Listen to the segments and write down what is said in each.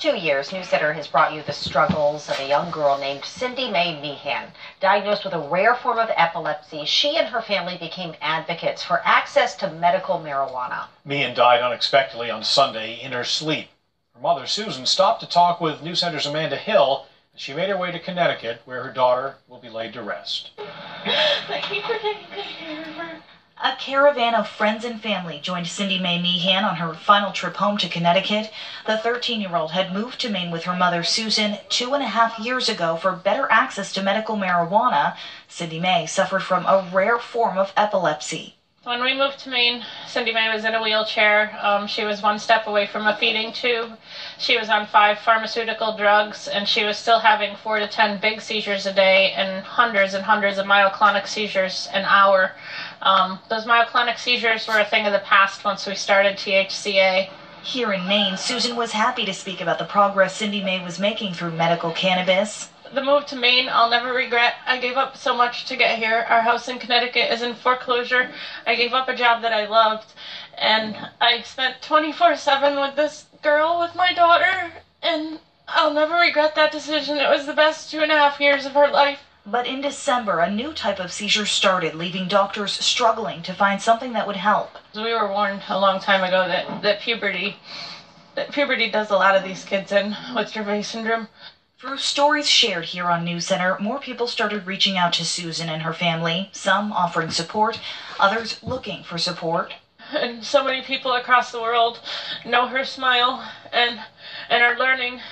last 2 years, News Center has brought you the struggles of a young girl named Cyndimae Meehan. Diagnosed with a rare form of epilepsy, she and her family became advocates for access to medical marijuana. Meehan died unexpectedly on Sunday in her sleep. Her mother, Susan, stopped to talk with News Center's Amanda Hill as she made her way to Connecticut, where her daughter will be laid to rest. Thank you for taking good care of her. A caravan of friends and family joined Cyndimae Meehan on her final trip home to Connecticut. The 13-year-old had moved to Maine with her mother, Susan, 2.5 years ago for better access to medical marijuana. Cyndimae suffered from a rare form of epilepsy. When we moved to Maine, Cyndimae was in a wheelchair. She was one step away from a feeding tube. She was on 5 pharmaceutical drugs, and she was still having 4 to 10 big seizures a day and hundreds of myoclonic seizures an hour. Those myoclonic seizures were a thing of the past once we started THCA. Here in Maine, Susan was happy to speak about the progress Cyndimae was making through medical cannabis. The move to Maine, I'll never regret. I gave up so much to get here. Our house in Connecticut is in foreclosure. I gave up a job that I loved, and I spent 24/7 with this girl, with my daughter, and I'll never regret that decision. It was the best 2.5 years of her life. But in December, a new type of seizure started, leaving doctors struggling to find something that would help. We were warned a long time ago that puberty does a lot of these kids in with Dravet syndrome. Through stories shared here on News Center, more people started reaching out to Susan and her family, some offering support, others looking for support. And so many people across the world know her smile and are learning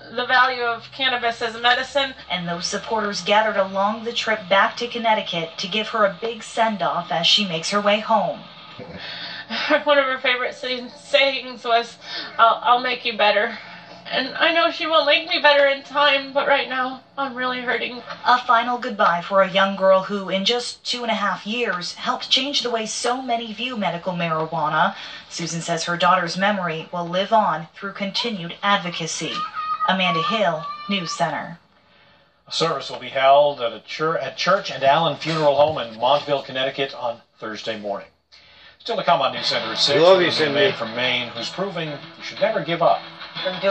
the value of cannabis as a medicine. And those supporters gathered along the trip back to Connecticut to give her a big send-off as she makes her way home. One of her favorite sayings was, I'll make you better. And I know she will make me better in time, but right now I'm really hurting. A final goodbye for a young girl who, in just 2.5 years, helped change the way so many view medical marijuana. Susan says her daughter's memory will live on through continued advocacy. Amanda Hill, News Center. A service will be held at Church and Allen Funeral Home in Montville, Connecticut on Thursday morning. Still to come on News Center at 6. Love you, Cindy. From Maine, who's proving you should never give up. From doing